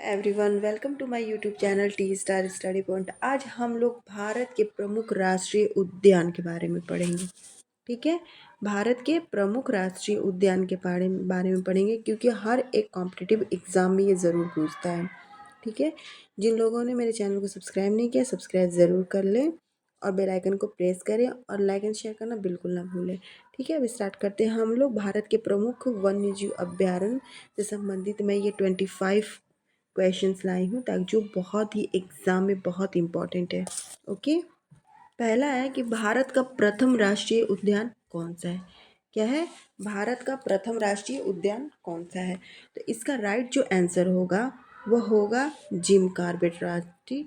Everyone, welcome to my YouTube channel T star study point. आज हम लोग भारत के प्रमुख राष्ट्रीय उद्यान के बारे में पढ़ेंगे। ठीक है, भारत के प्रमुख राष्ट्रीय उद्यान के बारे में पढ़ेंगे, क्योंकि हर एक कॉम्पिटिटिव एग्जाम में ये ज़रूर पूछता है। ठीक है, जिन लोगों ने मेरे चैनल को सब्सक्राइब नहीं किया, सब्सक्राइब ज़रूर कर लें और बेल आइकन को प्रेस करें और लाइक एंड शेयर करना बिल्कुल ना भूलें। ठीक है, अब स्टार्ट करते हैं। हम लोग भारत के प्रमुख वन्य जीव अभ्यारण्य से संबंधित मैं ये 25 क्वेश्चंस लाई हूँ, ताकि जो बहुत ही एग्जाम में बहुत इंपॉर्टेंट है। ओके, पहला है कि भारत का प्रथम राष्ट्रीय उद्यान कौन सा है। क्या है? भारत का प्रथम राष्ट्रीय उद्यान कौन सा है? तो इसका राइट जो आंसर होगा वह होगा जिम कॉर्बेट राष्ट्रीय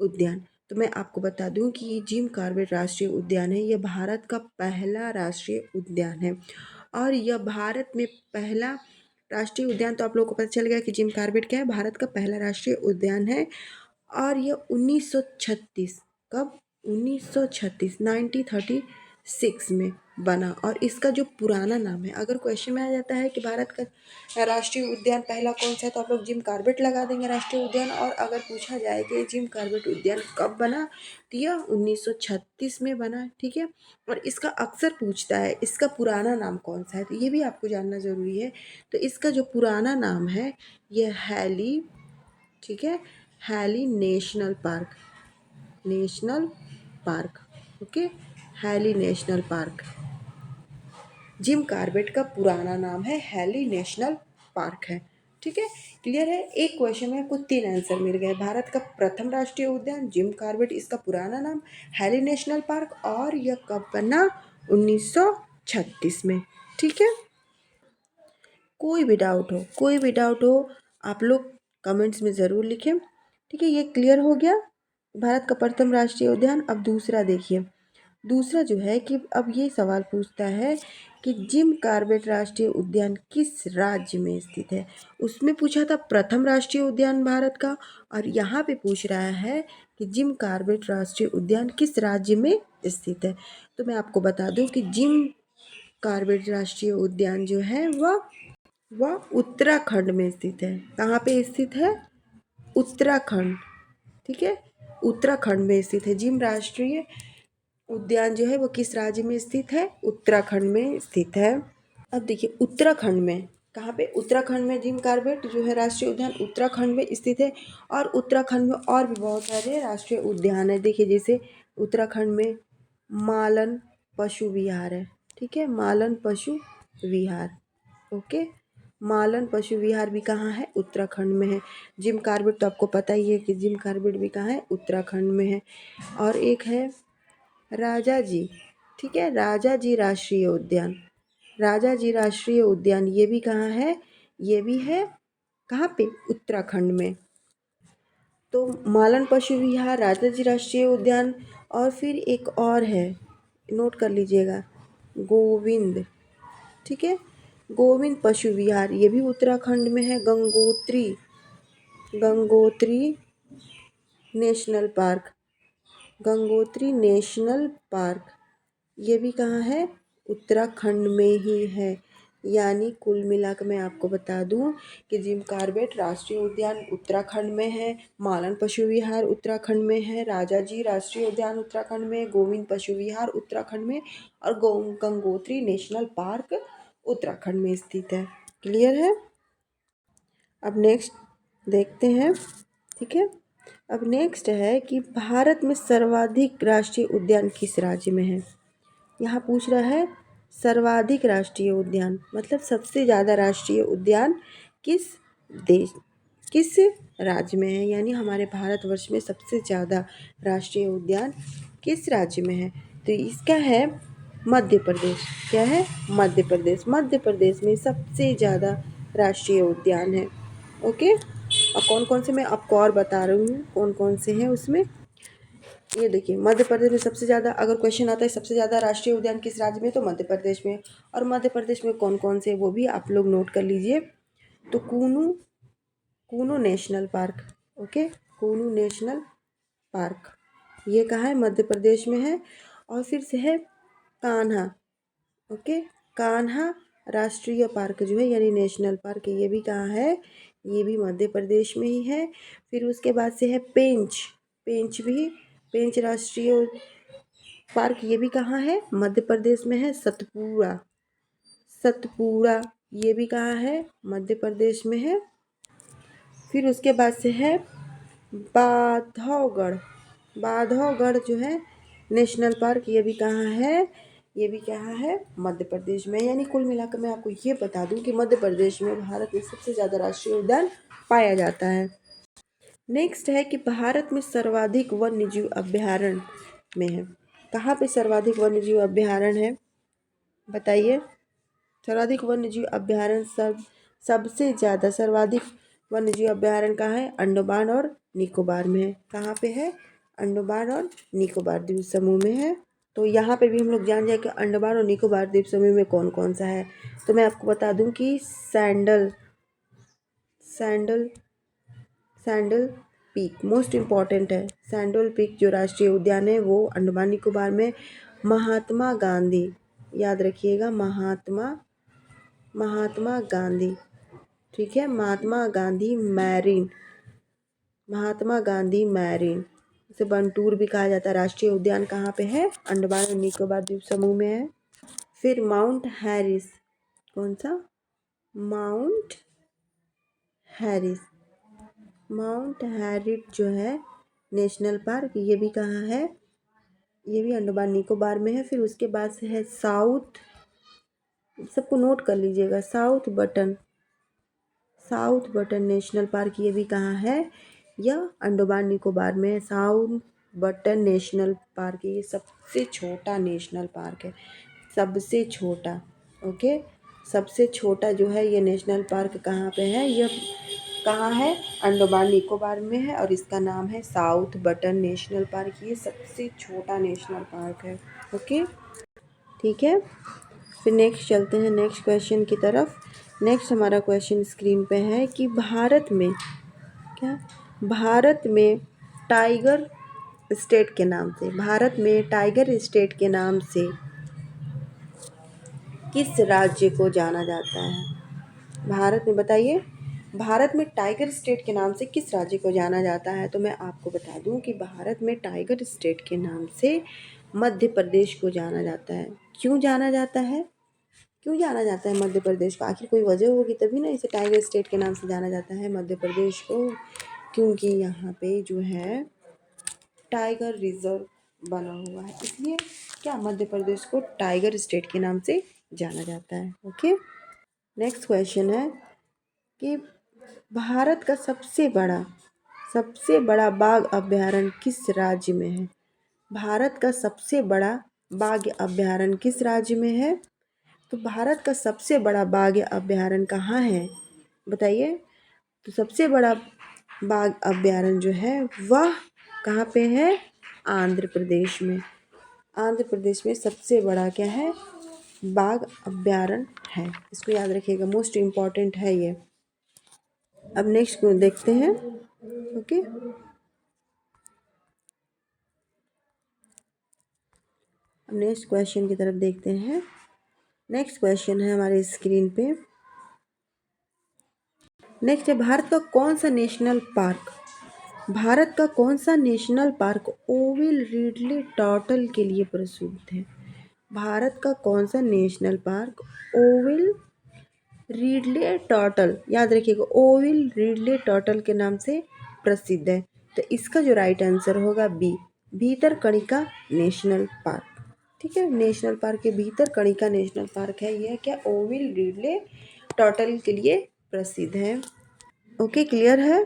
उद्यान। तो मैं आपको बता दूं कि ये जिम कॉर्बेट राष्ट्रीय उद्यान है, यह भारत का पहला राष्ट्रीय उद्यान है। और यह भारत में पहला राष्ट्रीय उद्यान, तो आप लोगों को पता चल गया कि जिम कॉर्बेट क्या है, भारत का पहला राष्ट्रीय उद्यान है। और यह 1936, कब? 1936 1936 में बना। और इसका जो पुराना नाम है, अगर क्वेश्चन में आ जाता है कि भारत का राष्ट्रीय उद्यान पहला कौन सा है, तो आप लोग जिम कॉर्बेट लगा देंगे राष्ट्रीय उद्यान। और अगर पूछा जाए कि जिम कॉर्बेट उद्यान कब बना, तो यह 1936 में बना। ठीक है, और इसका अक्सर पूछता है इसका पुराना नाम कौन सा है, तो ये भी आपको जानना ज़रूरी है। तो इसका जो पुराना नाम है यह हैली, ठीक है, Hailey National Park, National Park. Okay, Hailey National Park Jim Corbett का पुराना नाम है, हैली नेशनल पार्क है। ठीक है, क्लियर है। एक क्वेश्चन में आपको 3 आंसर मिल गए। भारत का प्रथम राष्ट्रीय उद्यान जिम कॉर्बेट, इसका पुराना नाम हैली नेशनल पार्क, और यह कब बना? 1936 में। ठीक है, कोई भी डाउट हो, कोई भी डाउट हो, आप लोग कमेंट्स में ज़रूर लिखें। ठीक है, ये क्लियर हो गया भारत का प्रथम राष्ट्रीय उद्यान। अब दूसरा देखिए, दूसरा जो है कि अब ये सवाल पूछता है कि जिम कॉर्बेट राष्ट्रीय उद्यान किस राज्य में स्थित है। उसमें पूछा था प्रथम राष्ट्रीय उद्यान भारत का, और यहाँ पे पूछ रहा है कि जिम कॉर्बेट राष्ट्रीय उद्यान किस राज्य में स्थित है। तो मैं आपको बता दूं कि जिम कॉर्बेट राष्ट्रीय उद्यान जो है वह उत्तराखंड में स्थित है। कहाँ पे स्थित है? उत्तराखंड। ठीक है, उत्तराखंड में स्थित है। जिम राष्ट्रीय उद्यान जो है वो किस राज्य में स्थित है? उत्तराखंड में स्थित है। अब देखिए, उत्तराखंड में कहाँ पे? उत्तराखंड में जिम कॉर्बेट जो है राष्ट्रीय उद्यान उत्तराखंड में स्थित है। और उत्तराखंड में और भी बहुत सारे राष्ट्रीय उद्यान है। देखिए, जैसे उत्तराखंड में मालन पशु विहार है। ठीक है, मालन पशु विहार। ओके, मालन पशु विहार भी कहाँ है? उत्तराखंड में है। जिम कॉर्बेट तो आपको पता ही है कि जिम कॉर्बेट भी कहाँ है? उत्तराखंड में है। और एक है राजा जी, ठीक है, राजा जी राष्ट्रीय उद्यान, राजा जी राष्ट्रीय उद्यान ये भी कहाँ है? ये भी है कहाँ पे? उत्तराखंड में। तो मालन पशु विहार, राजा जी राष्ट्रीय उद्यान, और फिर एक और है, नोट कर लीजिएगा, गोविंद। ठीक है, गोविंद पशु विहार, ये भी उत्तराखंड में है। Gangotri, Gangotri national park, Gangotri national park ये भी कहाँ है? उत्तराखंड में ही है। यानी कुल मिलाकर मैं आपको बता दूं कि जिम कॉर्बेट राष्ट्रीय उद्यान उत्तराखंड में है, मालन पशु विहार उत्तराखंड में है, राजा जी राष्ट्रीय उद्यान उत्तराखंड में, गोविंद पशु विहार उत्तराखंड में, और गंगोत्री नेशनल पार्क उत्तराखंड में स्थित है। क्लियर है। अब नेक्स्ट देखते हैं। ठीक है, अब नेक्स्ट है कि भारत में सर्वाधिक राष्ट्रीय उद्यान किस राज्य में है। यहाँ पूछ रहा है सर्वाधिक राष्ट्रीय उद्यान, मतलब सबसे ज़्यादा राष्ट्रीय उद्यान किस देश, किस राज्य में है। यानी हमारे भारतवर्ष में सबसे ज़्यादा राष्ट्रीय उद्यान किस राज्य में है। तो इसका है मध्य प्रदेश। क्या है? मध्य प्रदेश। मध्य प्रदेश में सबसे ज़्यादा राष्ट्रीय उद्यान है। ओके, और कौन कौन से मैं आपको और बता रही हूँ कौन कौन से हैं उसमें। ये देखिए, मध्य प्रदेश में सबसे ज़्यादा, अगर क्वेश्चन आता है सबसे ज़्यादा राष्ट्रीय उद्यान किस राज्य में, तो मध्य प्रदेश में। और मध्य प्रदेश में कौन कौन से, वो भी आप लोग नोट कर लीजिए। तो कूनू, कूनू नेशनल पार्क। ओके, कूनू नेशनल पार्क ये कहाँ है? मध्य प्रदेश में है। और फिर से है कान्हा। ओके, कान्हा राष्ट्रीय पार्क जो है, यानी नेशनल पार्क, ये भी कहाँ है? ये भी मध्य प्रदेश में ही है। फिर उसके बाद से है पेंच, पेंच भी, पेंच राष्ट्रीय पार्क, ये भी कहाँ है, मध्य प्रदेश में है। सतपुड़ा, सतपुड़ा ये भी कहाँ है, मध्य प्रदेश में है। फिर उसके बाद से है बांधवगढ़, बांधवगढ़ जो है नेशनल पार्क, ये भी कहाँ है, ये भी कहाँ है, मध्य प्रदेश में। यानी कुल मिलाकर मैं आपको ये बता दूं कि मध्य प्रदेश में भारत में सबसे ज़्यादा राष्ट्रीय उद्यान पाया जाता है। नेक्स्ट है कि भारत में सर्वाधिक वन्य जीव अभ्यारण्य में है। कहाँ पे सर्वाधिक वन्य जीव अभ्यारण्य है, बताइए। सर्वाधिक वन्यजीव अभ्यारण्य सबसे ज़्यादा सर्वाधिक वन्यजीव अभ्यारण्य कहाँ है, अंडमान और निकोबार में है। कहाँ पे है, अंडमान और निकोबार द्वीप समूह में है। तो यहाँ पे भी हम लोग जान जाए कि अंडमान और निकोबार द्वीप समूह में कौन कौन सा है। तो मैं आपको बता दूं कि sandal sandal sandal peak most important है। सैंडल पीक जो राष्ट्रीय उद्यान है वो अंडमान निकोबार में। महात्मा गांधी, याद रखिएगा, महात्मा गांधी, ठीक है, महात्मा गांधी मैरीन, महात्मा गांधी मैरीन, इसे बंटूर भी कहा जाता है। राष्ट्रीय उद्यान कहाँ पे है, अंडमान और निकोबार द्वीप समूह में है। फिर माउंट हैरिस, कौन सा, माउंट हैरिस, माउंट हैरिट जो है नेशनल पार्क, ये भी कहाँ है, ये भी अंडमान निकोबार में है। फिर उसके बाद से है साउथ, सबको नोट कर लीजिएगा, साउथ बटन नेशनल पार्क, ये भी कहाँ है, यह अंडमान निकोबार में है। साउथ बटन नेशनल पार्क, ये सबसे छोटा नेशनल पार्क है, सबसे छोटा, ओके, सबसे छोटा जो है ये नेशनल पार्क कहाँ पे है, यह कहाँ है, अंडमान निकोबार में है और इसका नाम है साउथ बटन नेशनल पार्क। ये सबसे छोटा नेशनल पार्क है, ओके, ठीक है। फिर नेक्स्ट चलते हैं नेक्स्ट क्वेश्चन की तरफ। नेक्स्ट हमारा क्वेश्चन स्क्रीन पे है कि भारत में क्या, भारत में टाइगर स्टेट के नाम से, भारत में टाइगर स्टेट के नाम से किस राज्य को जाना जाता है। भारत में, बताइए, भारत में टाइगर स्टेट के नाम से किस राज्य को जाना जाता है। तो मैं आपको बता दूं कि भारत में टाइगर स्टेट के नाम से मध्य प्रदेश को जाना जाता है। क्यों जाना जाता है, क्यों जाना जाता है मध्य प्रदेश को, आखिर कोई वजह होगी तभी ना इसे टाइगर स्टेट के नाम से जाना जाता है मध्य प्रदेश को। क्योंकि यहाँ पे जो है टाइगर रिजर्व बना हुआ है, इसलिए क्या मध्य प्रदेश को टाइगर स्टेट के नाम से जाना जाता है, ओके। नेक्स्ट क्वेश्चन है कि भारत का सबसे बड़ा बाघ अभयारण्य किस राज्य में है। भारत का सबसे बड़ा बाघ अभयारण्य किस राज्य में है। तो भारत का सबसे बड़ा बाघ अभयारण्य कहाँ है, बताइए। तो सबसे बड़ा बाघ अभयारण्य जो है वह कहाँ पे है, आंध्र प्रदेश में। आंध्र प्रदेश में सबसे बड़ा क्या है, बाघ अभयारण्य है, इसको याद रखिएगा, मोस्ट इम्पॉर्टेंट है ये। अब नेक्स्ट को देखते हैं, ओके। अब नेक्स्ट क्वेश्चन की तरफ देखते हैं। नेक्स्ट क्वेश्चन है हमारे स्क्रीन पे। नेक्स्ट है भारत का कौन सा नेशनल पार्क, भारत का कौन सा नेशनल पार्क ओविल रिडले टर्टल के लिए प्रसिद्ध है। भारत का कौन सा नेशनल पार्क ओविल रिडले टर्टल, याद रखिएगा, ओविल रिडले टर्टल के नाम से प्रसिद्ध है। तो इसका जो राइट आंसर होगा बी, भीतरकनिका नेशनल पार्क, ठीक है। नेशनल पार्क के भीतरकनिका नेशनल पार्क है, यह क्या, ओविल रिडले टर्टल के लिए प्रसिद्ध है, ओके, क्लियर है।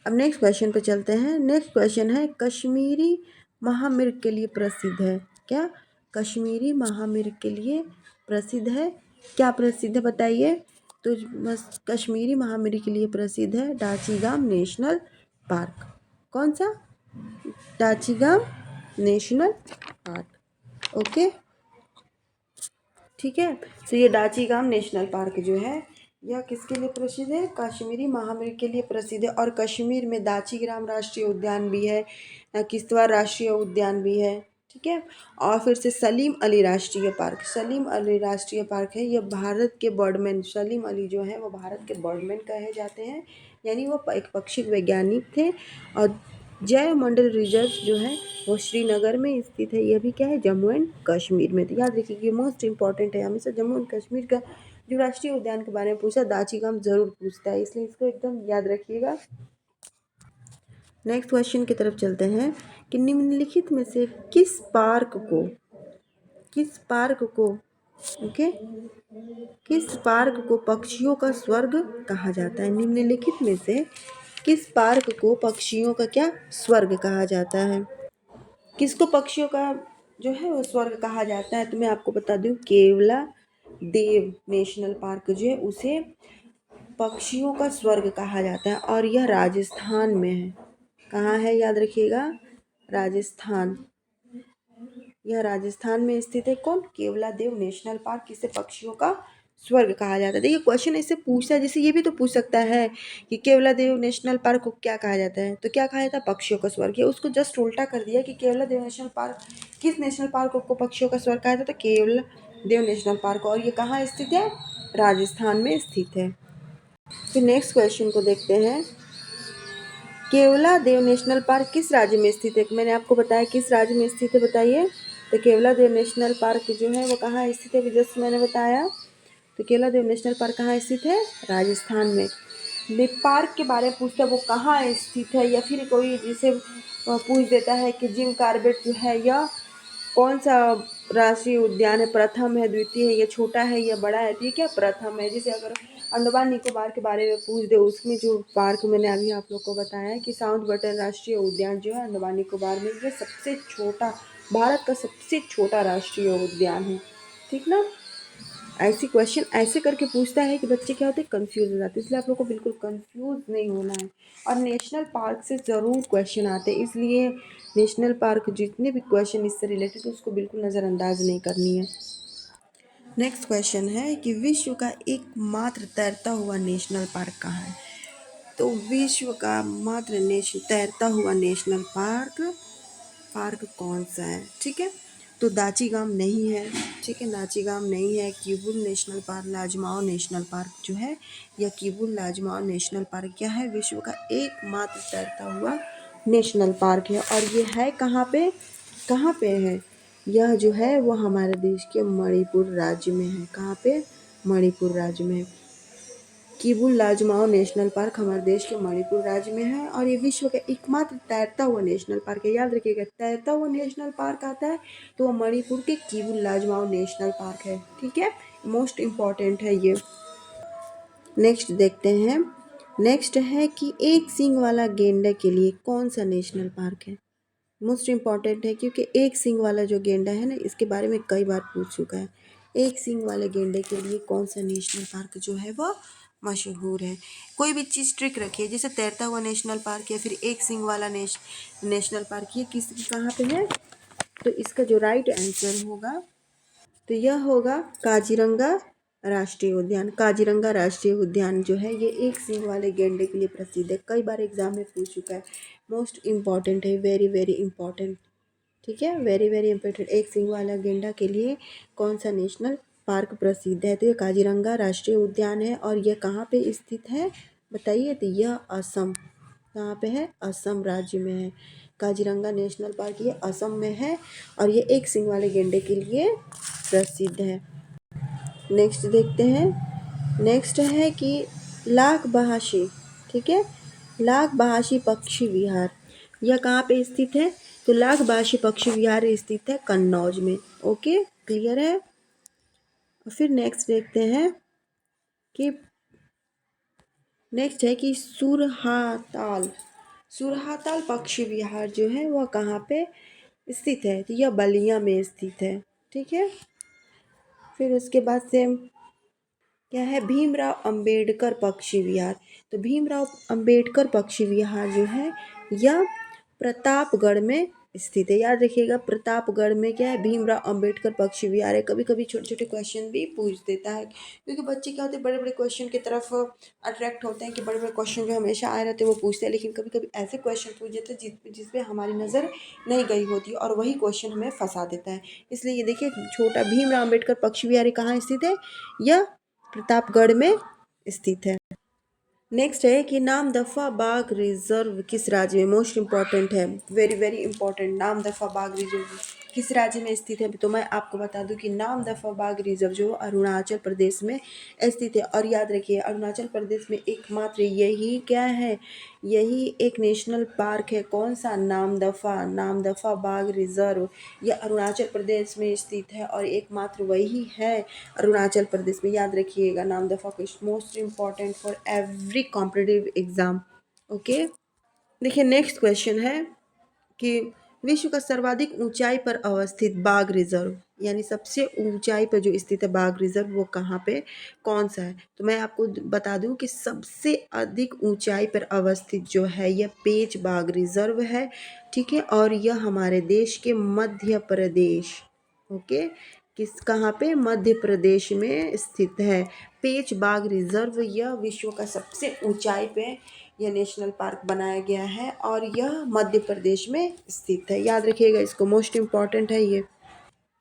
अब नेक्स्ट क्वेश्चन पे चलते हैं। नेक्स्ट क्वेश्चन है कश्मीरी महामिर्ग के लिए प्रसिद्ध है, क्या, कश्मीरी महामिर्ग के लिए प्रसिद्ध है, क्या प्रसिद्ध है बताइए। तो बस कश्मीरी महामिर्ग के लिए प्रसिद्ध है डाचीगाम नेशनल पार्क, कौन सा, डाचीगाम नेशनल पार्क, ओके, ठीक है। तो ये डाचीगाम नेशनल पार्क जो है यह किसके लिए प्रसिद्ध है, कश्मीरी महामिर्ग के लिए प्रसिद्ध है। और कश्मीर में दाचीग्राम राष्ट्रीय उद्यान भी है, किश्तवाड़ राष्ट्रीय उद्यान भी है, ठीक है। और फिर से सलीम अली राष्ट्रीय पार्क, सलीम अली राष्ट्रीय पार्क है, यह भारत के बर्डमैन, सलीम अली जो है वो भारत के बर्डमैन कहे जाते हैं, यानी वो एक पक्षी वैज्ञानिक थे। और जैव मंडल रिजर्व जो है वो श्रीनगर में स्थित है, यह भी क्या है, जम्मू एंड कश्मीर में। तो याद रखिए कि मोस्ट इंपॉर्टेंट है, हमेशा जम्मू एंड कश्मीर का जो राष्ट्रीय उद्यान के बारे में पूछा दाचीगम जरूर पूछता है, इसलिए इसको एकदम याद रखिएगा। नेक्स्ट क्वेश्चन की तरफ चलते हैं कि निम्नलिखित में से किस पार्क को ओके किस पार्क को पक्षियों का स्वर्ग कहा जाता है। निम्नलिखित में से किस पार्क को पक्षियों का क्या स्वर्ग कहा जाता है। किसको पक्षियों का जो है वो स्वर्ग कहा जाता है, तो मैं आपको बता दूं, केवला देव नेशनल पार्क जो है उसे पक्षियों का स्वर्ग कहा जाता है, और यह राजस्थान में है। कहाँ है, याद रखिएगा, राजस्थान। यह राजस्थान में स्थित है। कौन, केवला देव नेशनल पार्क, किसे पक्षियों का स्वर्ग कहा जाता है। देखिए क्वेश्चन ऐसे पूछता है, जैसे ये भी तो पूछ सकता है कि केवला देव नेशनल पार्क को क्या कहा जाता है, तो क्या कहा जाता है, पक्षियों का स्वर्ग। या उसको जस्ट उल्टा कर दिया कि केवला देव नेशनल पार्क, किस नेशनल पार्क को पक्षियों का स्वर्ग कहा जाता है, तो केवला देव नेशनल पार्क, और ये कहाँ स्थित है, राजस्थान में स्थित है। फिर नेक्स्ट क्वेश्चन को देखते हैं, केवला देव नेशनल पार्क किस राज्य में स्थित है। मैंने आपको बताया किस राज्य में स्थित है, बताइए। तो केवला देव नेशनल पार्क जो है वो कहाँ स्थित है, जस्ट मैंने बताया। तो केवला देव नेशनल पार्क कहाँ स्थित है, राजस्थान में। पार्क के बारे में पूछता है वो कहाँ स्थित है, या फिर कोई जिसे पूछ देता है कि जिम कॉर्बेट जो है यह कौन सा राष्ट्रीय उद्यान है, प्रथम है, द्वितीय है, या छोटा है, या बड़ा है, तो ये क्या प्रथम है। जैसे अगर अंडमान निकोबार के बारे में पूछ दे, उसमें जो पार्क मैंने अभी आप लोग को बताया कि साउथ बटन राष्ट्रीय उद्यान जो है अंडमान निकोबार में, ये सबसे छोटा, भारत का सबसे छोटा राष्ट्रीय उद्यान है। ठीक ना। ऐसी क्वेश्चन ऐसे करके पूछता है कि बच्चे क्या होते हैं, कंफ्यूज हो जाते हैं, इसलिए आप लोग को बिल्कुल कंफ्यूज नहीं होना है। और नेशनल पार्क से ज़रूर क्वेश्चन आते हैं, इसलिए नेशनल पार्क जितने भी क्वेश्चन इससे रिलेटेड है उसको बिल्कुल नज़रअंदाज नहीं करनी है। नेक्स्ट क्वेश्चन है कि विश्व का एकमात्र तैरता हुआ नेशनल पार्क कहाँ है। तो विश्व का मात्र तैरता हुआ नेशनल पार्क कौन सा है, ठीक है। तो दाचीगाम नहीं है, ठीक है, दाचीगाम नहीं है। Keibul national park, लाजमाओ national park जो है, या किबुल लाजमाओ नेशनल पार्क क्या है, विश्व का एकमात्र तैरता हुआ नेशनल पार्क है। और ये है कहाँ पे है, यह जो है वो हमारे देश के मणिपुर राज्य में है। कहाँ पे, मणिपुर राज्य में है। किबुल लाजमाओ नेशनल पार्क हमारे देश के मणिपुर राज्य में है, और ये विश्व का एकमात्र तैरता हुआ नेशनल पार्क है। याद रखिएगा, तैरता हुआ नेशनल पार्क आता है तो वो मणिपुर के किबुल लाजमाओ नेशनल पार्क है, ठीक है, मोस्ट इम्पॉर्टेंट है ये। नेक्स्ट देखते हैं, नेक्स्ट है कि एक सींग वाला गेंडा के लिए कौन सा नेशनल पार्क है। मोस्ट इम्पॉर्टेंट है, क्योंकि एक सींग वाला जो गेंडा है ना, इसके बारे में कई बार पूछ चुका है। एक सींग वाले गेंडे के लिए कौन सा नेशनल पार्क जो है वो मशहूर है। कोई भी चीज़ ट्रिक रखिए, जैसे तैरता हुआ नेशनल पार्क या फिर एक सींग वाला नेशनल पार्क, ये किस कहाँ पे है। तो इसका जो राइट आंसर होगा, तो यह होगा काजीरंगा राष्ट्रीय उद्यान। काजीरंगा राष्ट्रीय उद्यान जो है ये एक सींग वाले गेंडे के लिए प्रसिद्ध है, कई बार एग्जाम में पूछ चुका है, मोस्ट इम्पॉर्टेंट है, वेरी वेरी इंपॉर्टेंट, ठीक है, वेरी वेरी इंपॉर्टेंट। एक सींग वाला गेंडा के लिए कौन सा नेशनल पार्क प्रसिद्ध है, तो ये काजीरंगा राष्ट्रीय उद्यान है। और यह कहाँ पे स्थित है, बताइए। तो यह असम, कहाँ पे है, असम राज्य में है। काजीरंगा नेशनल पार्क ये असम में है, और ये एक सींग वाले गेंडे के लिए प्रसिद्ध है। नेक्स्ट देखते हैं, नेक्स्ट है कि लाख बहाशी, ठीक है, लाख बहाशी पक्षी विहार, यह कहाँ पे स्थित है। तो लाख बहाशी पक्षी विहार स्थित है कन्नौज में। ओके, क्लियर है। और फिर नेक्स्ट देखते हैं कि नेक्स्ट है कि सुरहाताल पक्षी विहार जो है वह कहाँ पे स्थित है, तो यह बलिया में स्थित है, ठीक है। फिर उसके बाद से क्या है, भीमराव अंबेडकर पक्षी विहार। तो भीमराव अंबेडकर पक्षी विहार जो है यह प्रतापगढ़ में स्थित है। याद रखिएगा प्रतापगढ़ में क्या है, भीमराव अंबेडकर पक्षी विहार है। कभी कभी छोटे छोटे क्वेश्चन भी पूछ देता है, क्योंकि बच्चे क्या होते हैं बड़े बड़े क्वेश्चन की तरफ अट्रैक्ट होते हैं कि बड़े बड़े क्वेश्चन जो हमेशा आए रहते हैं वो पूछते हैं, लेकिन कभी कभी ऐसे क्वेश्चन पूछ देते हैं जिसपे हमारी नज़र नहीं गई होती और वही क्वेश्चन हमें फंसा देता है। इसलिए ये देखिए छोटा भीमराव अम्बेडकर पक्षी विहार कहाँ स्थित है, यह प्रतापगढ़ में स्थित है। नेक्स्ट है कि नाम दफा बाग रिजर्व किस राज्य में, मोस्ट इंपॉर्टेंट है, वेरी वेरी इंपॉर्टेंट। नाम दफा बाग रिजर्व किस राज्य में स्थित है, तो मैं आपको बता दूं कि नाम दफा बाग रिजर्व जो अरुणाचल प्रदेश में स्थित है। और याद रखिए अरुणाचल प्रदेश में एकमात्र यही क्या है, यही एक नेशनल पार्क है। कौन सा, नाम दफा बाग रिजर्व, यह अरुणाचल प्रदेश में स्थित है और एकमात्र वही है अरुणाचल प्रदेश में। याद रखिएगा नाम दफा question most important for every competitive exam. Okay, देखिए नेक्स्ट क्वेश्चन है कि विश्व का सर्वाधिक ऊंचाई पर अवस्थित बाघ रिजर्व, यानी सबसे ऊंचाई पर जो स्थित है बाघ रिजर्व वो कहाँ पे, कौन सा है। तो मैं आपको बता दूं कि सबसे अधिक ऊंचाई पर अवस्थित जो है यह पेंच बाघ रिजर्व है, ठीक है। और यह हमारे देश के मध्य प्रदेश, ओके, किस कहाँ पे, मध्य प्रदेश में स्थित है पेंच बाघ रिजर्व। यह विश्व का सबसे ऊंचाई पे यह नेशनल पार्क बनाया गया है और यह मध्य प्रदेश में स्थित है। याद रखिएगा इसको, मोस्ट इम्पॉर्टेंट है ये।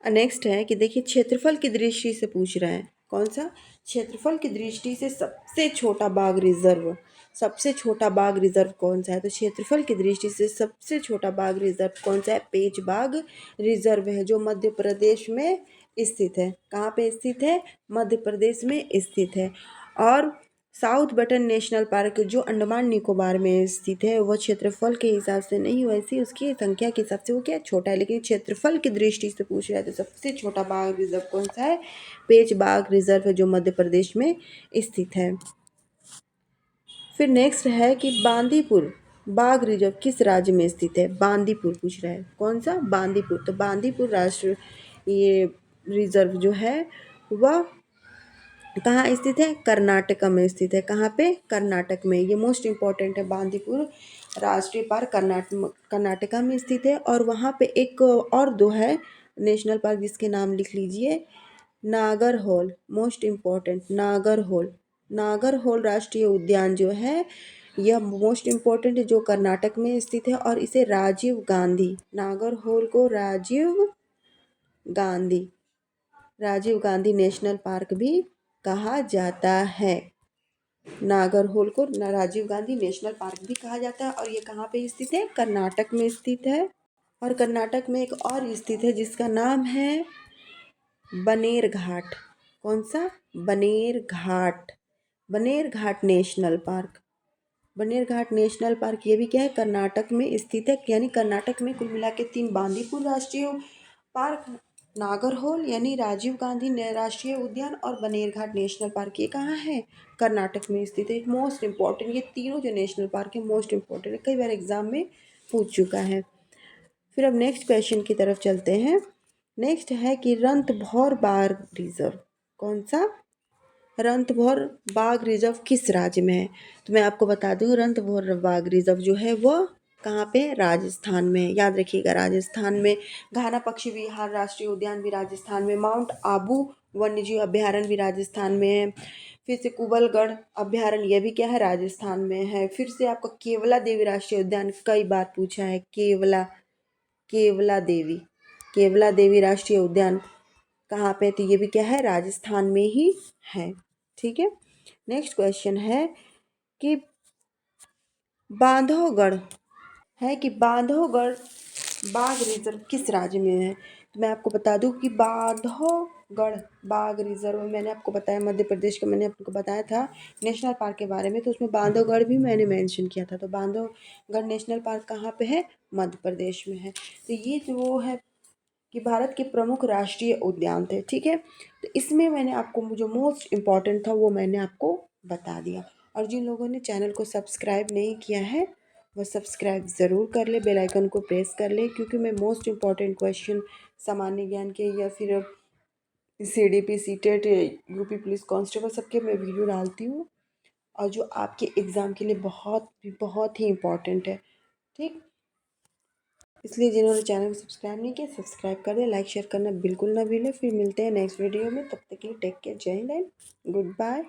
नेक्स्ट है कि देखिए क्षेत्रफल की दृष्टि से पूछ रहे हैं, कौन सा, क्षेत्रफल की दृष्टि से सबसे छोटा बाघ रिजर्व, सबसे छोटा बाघ रिजर्व कौन सा है। तो क्षेत्रफल की दृष्टि से सबसे छोटा बाघ रिजर्व कौन सा है, पेंच बाघ रिजर्व है, जो मध्य प्रदेश में स्थित है। कहाँ पे स्थित है, मध्य प्रदेश में स्थित है। और साउथ बटन नेशनल पार्क जो अंडमान निकोबार में स्थित है, वह क्षेत्रफल के हिसाब से नहीं, वैसे उसकी संख्या के हिसाब से वो क्या छोटा है, लेकिन क्षेत्रफल की दृष्टि से पूछ रहा है तो सबसे छोटा बाघ रिजर्व कौन सा है, पेंच बाघ रिजर्व है, जो मध्य प्रदेश में स्थित है। फिर नेक्स्ट है कि बांदीपुर बाघ रिजर्व किस राज्य में स्थित है, बांदीपुर पूछ रहा है, कौन सा, बांदीपुर। तो बांदीपुर राष्ट्र ये रिजर्व जो है वह कहाँ स्थित है, कर्नाटक में स्थित है। कहाँ पे, कर्नाटक में। ये मोस्ट इम्पॉर्टेंट है, बांदीपुर राष्ट्रीय पार्क कर्नाटका में स्थित है। और वहाँ पे एक और दो है नेशनल पार्क जिसके नाम लिख लीजिए, नागरहोल, मोस्ट इम्पॉर्टेंट, नागरहोल। नागरहोल राष्ट्रीय उद्यान जो है यह मोस्ट इम्पॉर्टेंट है, जो कर्नाटक में स्थित है। और इसे राजीव गांधी, नागरहोल को गांधी राजीव गांधी नेशनल पार्क भी कहा जाता है। नागरहोल को राजीव गांधी नेशनल पार्क भी कहा जाता है और ये कहाँ पे स्थित है, कर्नाटक में स्थित है। और कर्नाटक में एक और स्थित है जिसका नाम है बनेर घाट। कौन सा, बनेर घाट, बनेर घाट नेशनल पार्क। बनेर घाट नेशनल पार्क ये भी क्या है, कर्नाटक में स्थित है। यानी कर्नाटक में कुल मिला के 3, बांदीपुर राष्ट्रीय पार्क, नागरहोल यानी राजीव गांधी राष्ट्रीय उद्यान और बनेरघाट नेशनल पार्क, ये कहाँ है, कर्नाटक में स्थित है। मोस्ट इम्पॉर्टेंट, ये तीनों जो नेशनल पार्क है मोस्ट इम्पॉर्टेंट है, कई बार एग्जाम में पूछ चुका है। फिर अब नेक्स्ट क्वेश्चन की तरफ चलते हैं। नेक्स्ट है कि रणथंभौर बाघ रिजर्व, कौन सा, रणथंभौर बाघ रिजर्व किस राज्य में है। तो मैं आपको बता दूं रणथंभौर बाघ रिजर्व जो है वह कहाँ पे, राजस्थान में। याद रखिएगा राजस्थान में। घाना पक्षी विहार राष्ट्रीय उद्यान भी राजस्थान में, माउंट आबू वन्यजीव अभ्यारण्य भी राजस्थान में है। फिर से कुबलगढ़ अभ्यारण्य ये भी क्या है, राजस्थान में है। फिर से आपको केवला देवी राष्ट्रीय उद्यान कई बार पूछा है, केवला, केवला देवी, केवला देवी राष्ट्रीय उद्यान कहाँ पे, तो ये भी क्या है, राजस्थान में ही है, ठीक है। नेक्स्ट क्वेश्चन है कि बांधवगढ़ है कि बांधवगढ़ बाघ रिजर्व किस राज्य में है। तो मैं आपको बता दूं कि बांधवगढ़ बाघ रिजर्व मैंने आपको बताया मध्य प्रदेश का, मैंने आपको बताया था नेशनल पार्क के बारे में, तो उसमें बांधवगढ़ भी मैंने मेंशन किया था। तो बांधवगढ़ नेशनल पार्क कहाँ पे है, मध्य प्रदेश में है। तो ये जो है कि भारत के प्रमुख राष्ट्रीय उद्यान थे, ठीक है। तो इसमें मैंने आपको जो मोस्ट इम्पॉर्टेंट था वो मैंने आपको बता दिया। और जिन लोगों ने चैनल को सब्सक्राइब नहीं किया है वो सब्सक्राइब ज़रूर कर ले, बेल आइकन को प्रेस कर ले, क्योंकि मैं मोस्ट इम्पॉर्टेंट क्वेश्चन सामान्य ज्ञान के या फिर CDP CTET UP police constable सबके मैं वीडियो डालती हूँ, और जो आपके एग्ज़ाम के लिए बहुत ही इम्पॉर्टेंट है, ठीक। इसलिए जिन्होंने चैनल को सब्सक्राइब नहीं किया सब्सक्राइब कर दें, लाइक शेयर करना बिल्कुल ना भूलें। फिर मिलते हैं नेक्स्ट वीडियो में, तब तक के लिए टेक केयर, जय हिंद एंड गुड बाय।